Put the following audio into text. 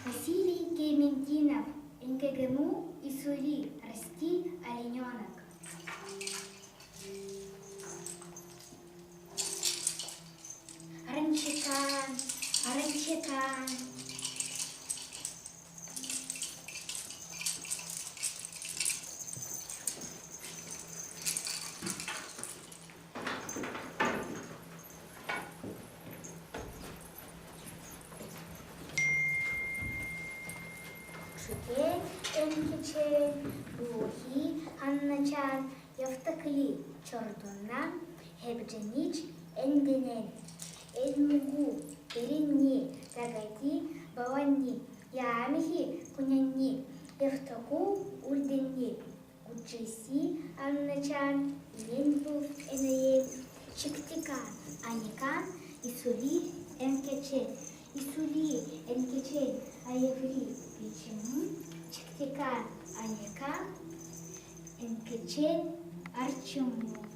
Василий Клементинов, НКГМУ и Сули, расти олененок. Оранчекан, оранчекан. Шукель, Энкичель, Бухи, Анначан, Евтакли, Чортуна, Хебджанич, Энденель, Эльмугу, Перенни, Тагати, Баванни, Ямихи, Кунянни, Евтаку, Ульденни, Учиси, Анначан, Ленбу, Энеель, Чиктикан, Аникан, Исули, Энкичель, Исули, Энкичель, Аеври, Почему? Чиктикан, Аникан, Энкичель, Арчуму.